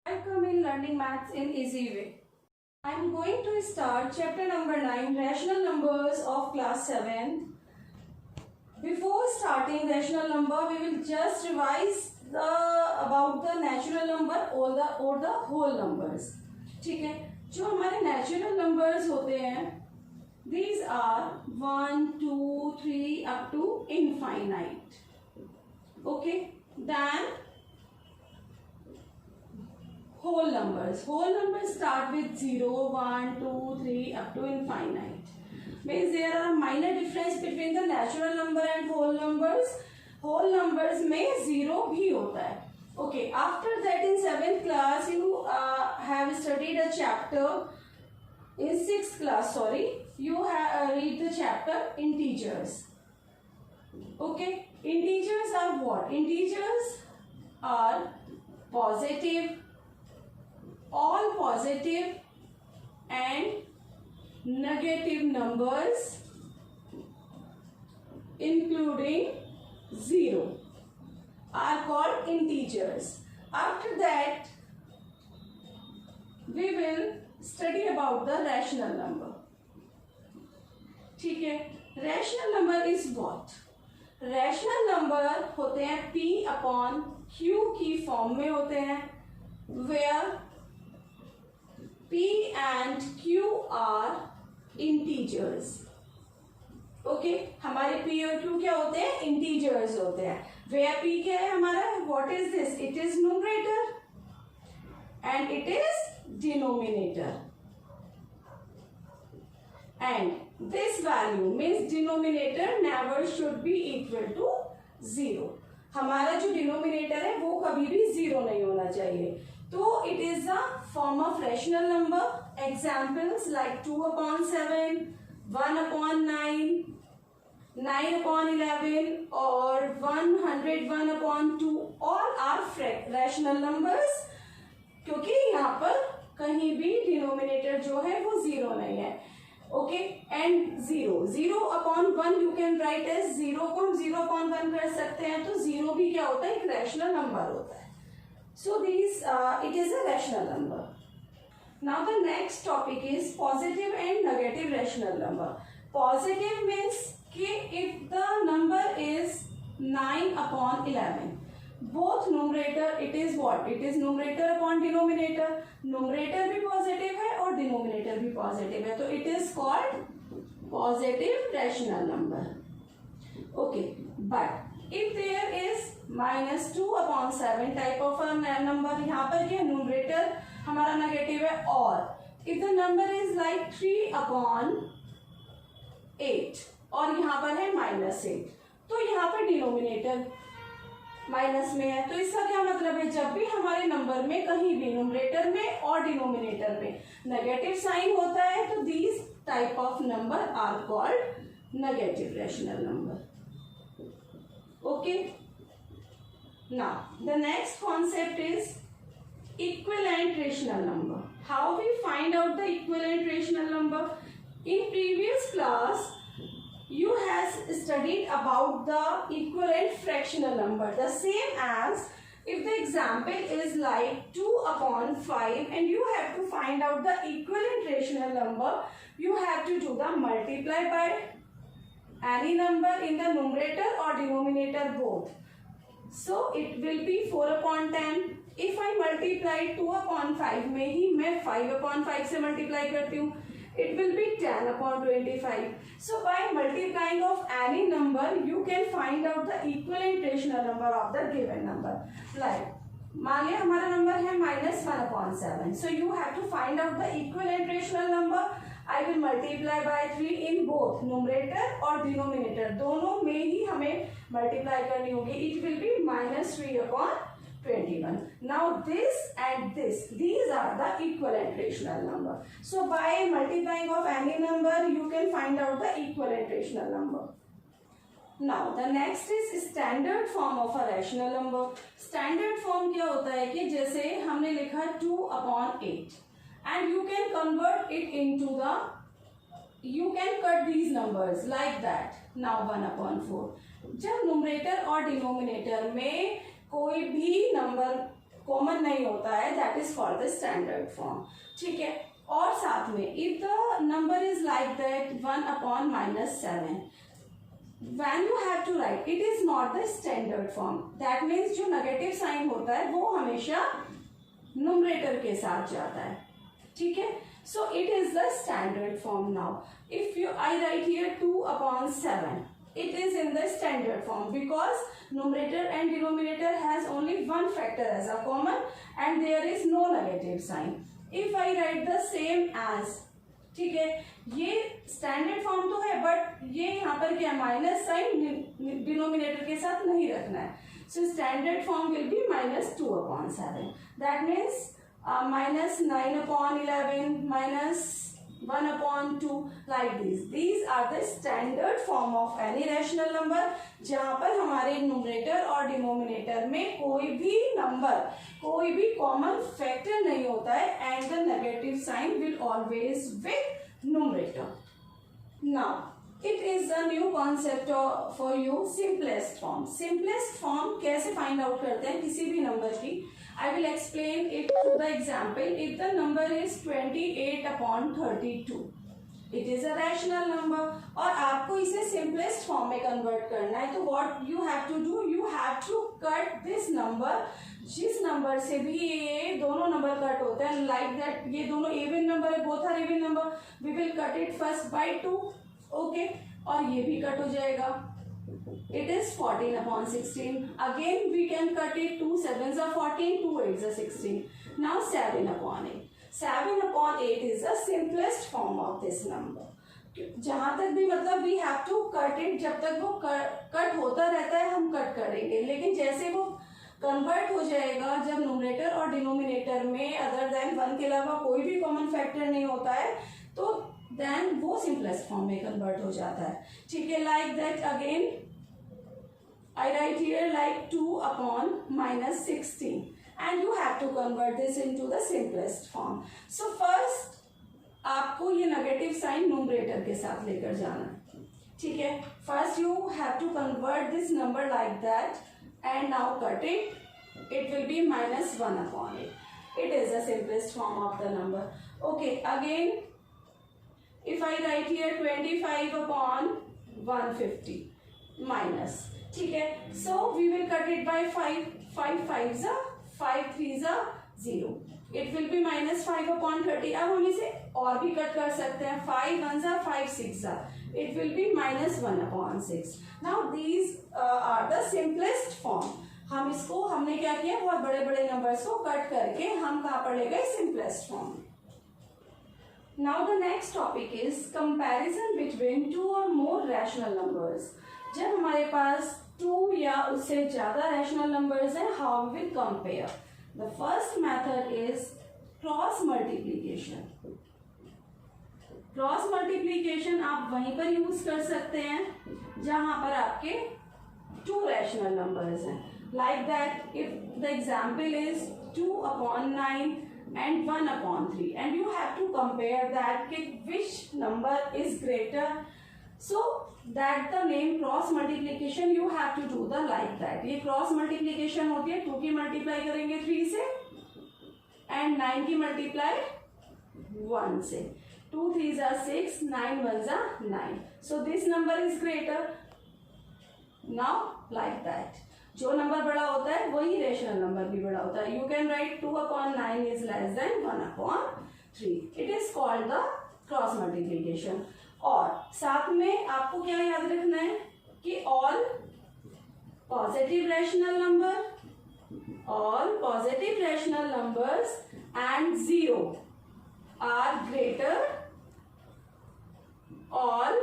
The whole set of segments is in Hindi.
Welcome in learning maths in easy way. I am going to start chapter number 9, rational numbers of class 7th. Before starting rational number, we will just revise about the natural number or the whole numbers. ठीक है, जो हमारे natural numbers होते हैं, these are 1, 2, 3 up to infinite. Okay, then whole numbers start with 0, 1, 2, 3 up to infinite. Means there are minor difference between the natural number and whole numbers. Whole numbers में 0 भी होता है. Okay, after that in 7th class you have studied a chapter. In 6th class, you have read the chapter integers. Okay, integers are what? Integers are positive, all positive and negative numbers including 0 are called integers. After that we will study about the rational number. ठीक है, rational number is what? rational number होते हैं p upon q की फॉर्म में होते हैं, where p and q are integers. Okay, हमारे p और q क्या होते हैं? इंटीजर्स होते हैं. where p क्या है हमारा? what is this? it is numerator and it is denominator, and this value means denominator never should be equal to 0. हमारा जो डिनोमिनेटर है वो कभी भी 0 नहीं होना चाहिए. तो it is a form of rational number. Examples like 2 upon 7, 1 upon 9, 9 upon 11 or 101 upon 2 all are rational numbers, क्योंकि यहाँ पर कहीं भी डिनोमिनेटर जो है वो 0 नहीं है. Okay, and 0 upon 1 you can write as 0 को हम 0 अपॉन 1 कर सकते हैं. तो 0 भी क्या होता है? एक रैशनल नंबर होता है. So these it is a rational number. Now the next topic is positive and negative rational number. Positive means कि if the number is 9 upon 11, both numerator it is what? It is numerator upon denominator. Numerator भी positive है और denominator भी positive है, तो it is called positive rational number. Okay, but if there is -2 upon 7 type of number, यहाँ पर क्या न्यूमरेटर हमारा नेगेटिव है, और if the number is like 3 upon 8 और यहाँ पर है -8, तो यहाँ पर डिनोमिनेटर माइनस में है. तो इसका क्या मतलब है? जब भी हमारे नंबर में कहीं भी न्यूमरेटर में और डिनोमिनेटर में नेगेटिव साइन होता है तो these type of number are called negative rational number. Okay, now the next concept is equivalent rational number. How we find out the equivalent rational number? In previous class you has studied about the equivalent fractional number, the same as if the example is like 2 upon 5 and you have to find out the equivalent rational number, you have to do the multiply by any number in the numerator or denominator both. So it will be 4 upon 10. If I multiply 2 upon 5 में ही मैं 5 upon 5 से multiply करती हूँ, it will be 10 upon 25. So by multiplying of any number you can find out the equivalent rational number of the given number. Like मान लिया हमारा नंबर है -1 upon 7. So you have to find out the equivalent rational number. I will multiply by 3 in both numerator और denominator, दोनों में ही हमें multiply करनी होगी. It will be -3 upon 21. Now this and this, these are the equivalent rational number. So by multiplying of any number you can find out the equivalent rational number. Now the next is standard form of a rational number. Standard form क्या होता है कि जैसे हमने लिखा 2 upon 8 and you can convert it into the, you can cut these numbers like that. Now 1 upon 4. जब न्यूमरेटर और डिनोमिनेटर में कोई भी नंबर कॉमन नहीं होता है, that is called the standard form. ठीक है. और साथ में if the number is like that 1/-7, when you have to write, it is not the standard form. That means जो नेगेटिव साइन होता है वो हमेशा न्यूमरेटर के साथ जाता है. ठीक है. So it is the standard form now. If I write here 2/7, it is in the standard form because numerator and denominator has only one factor as a common and there is no negative sign. If I write the same as, ठीक है, ये स्टैंडर्ड फॉर्म तो है बट ये यहाँ पर क्या माइनस साइन डिनोमिनेटर के साथ नहीं रखना है. So standard form will be -2/7. That means -9/11 -1/2 like this. These are the standard form of any rational number जहाँ पर हमारे न्यूमरेटर और डिनोमिनेटर में कोई भी नंबर, कोई भी कॉमन फैक्टर नहीं होता है and the negative sign will always with numerator. Now it is a new concept for you, simplest form. Simplest form कैसे फाइंड आउट करते हैं किसी भी नंबर की? I will explain it through the example. If the number is 28/32, it is a rational number और आपको इसे simplest form में convert करना है. तो what you have to do? You have to cut this number. जिस नंबर से भी ये दोनों नंबर कट होते हैं, like that ये दोनों even number है, both are even number. We will cut it first by 2, okay? और ये भी कट हो जाएगा. It is 14/16. Again we can cut it. 2 7s are 14, 2 8s are 16. Now 7/8. 7/8 is the simplest form of this number. जहां तक भी मतलब we have to cut it, जब तक वो कट होता रहता है हम कट करेंगे, लेकिन जैसे वो कन्वर्ट हो जाएगा जब न्यूमरेटर और डिनोमिनेटर में अदर देन 1 के अलावा कोई भी कॉमन फैक्टर नहीं होता है तो देन वो सिंपलेस्ट फॉर्म में कन्वर्ट हो जाता है. ठीक है. Like that again I write here like 2/-16 and you have to convert this into the simplest form. So first आपको ये नेगेटिव साइन न्यूमरेटर के साथ लेकर जाना है. ठीक है. First you have to convert this number like that and now cut it. It will be -1/8. It is the simplest form of the number. Okay. Again if I write here 25/150 minus, ठीक है. So we will cut it by 5. 5 5s are 5 3s are 0. It will be -5/30. अब हम इसे और भी कट कर सकते हैं. 5 1s are 5 6s are. It will be -1/6. Now these are the simplest form. हम इसको हमने क्या किया, बहुत बड़े बड़े नंबर्स को कट करके हम कहाँ पर ले गए, simplest form. Now the next topic is comparison between 2 और मोर रैशनल नंबर्स. जब हमारे पास 2 या उससे ज्यादा रैशनल नंबर्स हैं, how we will compare. The first method is cross multiplication. Cross multiplication आप वहीं पर यूज कर सकते हैं जहां पर आपके 2 रैशनल नंबर्स हैं. Like that if the example is 2/9 and 1/3 and you have to compare that which number is greater. So that the name cross multiplication you have to do the like that. ये cross multiplication होती है. 2 की मल्टीप्लाई करेंगे 3 से and 9 की मल्टीप्लाई 1 से. 2 3s are 6, 9 1s are 9. So this number is greater. Now like that. जो नंबर बड़ा होता है वही रेशनल नंबर भी बड़ा होता है. You can write 2/9 is less than 1/3. It is called the cross multiplication. और साथ में आपको क्या याद रखना है कि all positive rational numbers and 0 are greater all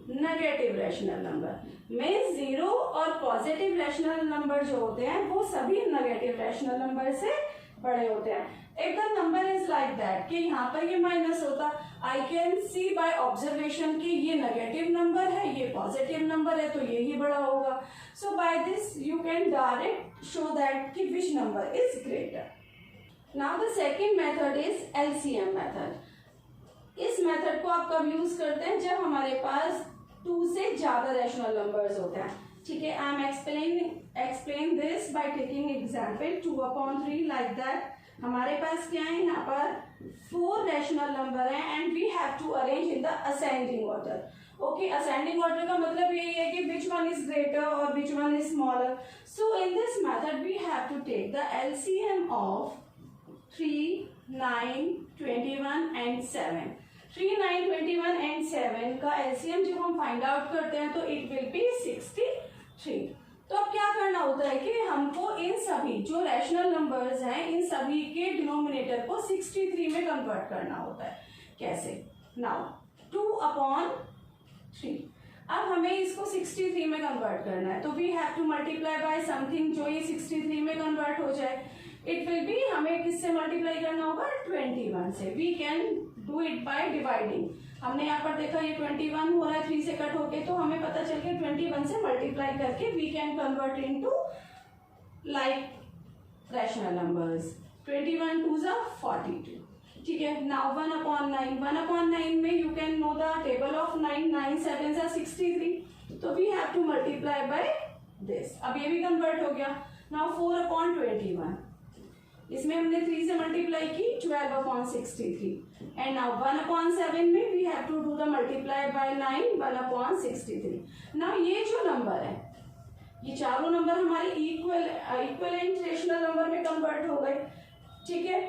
negative rational number में 0 और पॉजिटिव रैशनल नंबर जो होते हैं वो सभी नेगेटिव रैशनल नंबर से बड़े होते हैं. If the number is like that कि यहाँ पर ये माइनस होता, I can see by observation कि ये नेगेटिव नंबर है, ये पॉजिटिव नंबर है, तो ये ही बड़ा होगा. So by this you can direct show that कि which number is greater. Now the second method is LCM method. इस मेथड को आप कब यूज करते हैं, जब हमारे पास 2 से ज्यादा रैशनल नंबर्स होते हैं. ठीक है, I am explain this by taking example 2/3 like that. हमारे पास क्या है यहाँ पर 4 रैशनल नंबर है and we have to arrange in the ascending order. Okay, ascending order का मतलब यही है कि विच वन इज ग्रेटर और which one is smaller. So in this method we have to take the LCM of 3, 9, 21 and 7. 3, 9, 21 and 7 का एलसीएम जब हम फाइंड आउट करते हैं तो इट विल बी 63. तो अब क्या करना होता है कि हमको इन सभी जो रैशनल नंबर्स हैं इन सभी के डिनोमिनेटर को 63 में कन्वर्ट करना होता है. कैसे? नाउ 2/3. अब हमें इसको 63 में कन्वर्ट करना है तो we have to multiply by something जो ये 63 में कन्वर्ट हो जाए. इट विल बी, हमें किससे मल्टीप्लाई करना होगा? 21 से. We can do it by dividing. हमने यहाँ पर देखा ये 21 हो रहा है 3 से कट होके, तो हमें पता चल गया 21 से मल्टीप्लाई करके we can convert into like rational numbers. 21 2 ज़ा 42. ठीक है, नाउ 1/9. 1/9 में you can know the table of 9. 9 7 ज़ा 63. तो we have to multiply by this. अब ये भी कन्वर्ट हो गया. नाउ 4/21. इसमें हमने 3 से मल्टीप्लाई की 12/63. एंड नाउ 1/7 में we have to do the multiply by 9. 1/63. Now ये जो नंबर है ये चारों नंबर हमारे इक्वलेंट रेशनल नंबर में कन्वर्ट हो गए. ठीक है,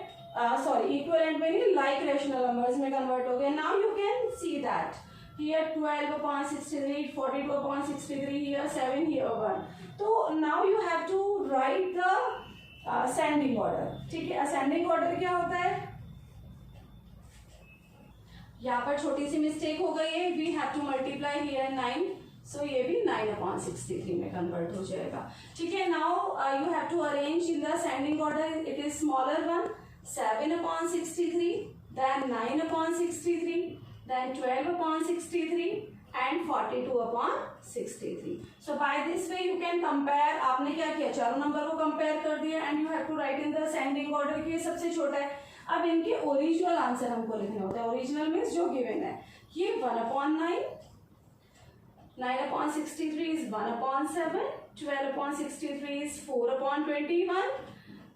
सॉरी इक्वलेंट में नहीं, लाइक रेशनल नंबर्स में कन्वर्ट हो गए. Now you can see that here 12/63, 42/63, here 7, here 1. तो now you have to write the ascending order. ठीक है, असेंडिंग ऑर्डर क्या होता है? यहाँ पर छोटी सी मिस्टेक हो गई है. We have to multiply here 9. So ये भी 9/63 में कन्वर्ट हो जाएगा. ठीक है, now you have to arrange in the ascending order. It is smaller one 7/63, then 9/63, then 12/63 and 42/63. So by this way you can compare. आपने क्या किया? चारों नंबर को कंपेयर कर दिया and you have to write in the ascending order कि ये सबसे छोटा है. अब इनके ओरिजिनल आंसर हमको लिखने होता है. ओरिजिनल मीन्स जो गिवन है. ये 1/9, 9/63 is 1/7, 12/63 is 4/21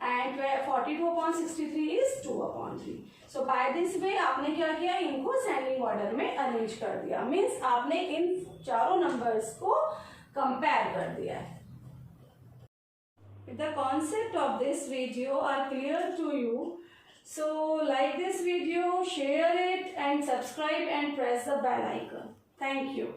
and 42/63 is 2/3. So by this way आपने क्या किया? इनको असेंडिंग ऑर्डर में अरेंज कर दिया. मीन्स आपने इन चारों नंबर्स को कंपेयर कर दिया है. The concept of this video are clear to you. So like this video, share it and subscribe and press the bell icon. Thank you.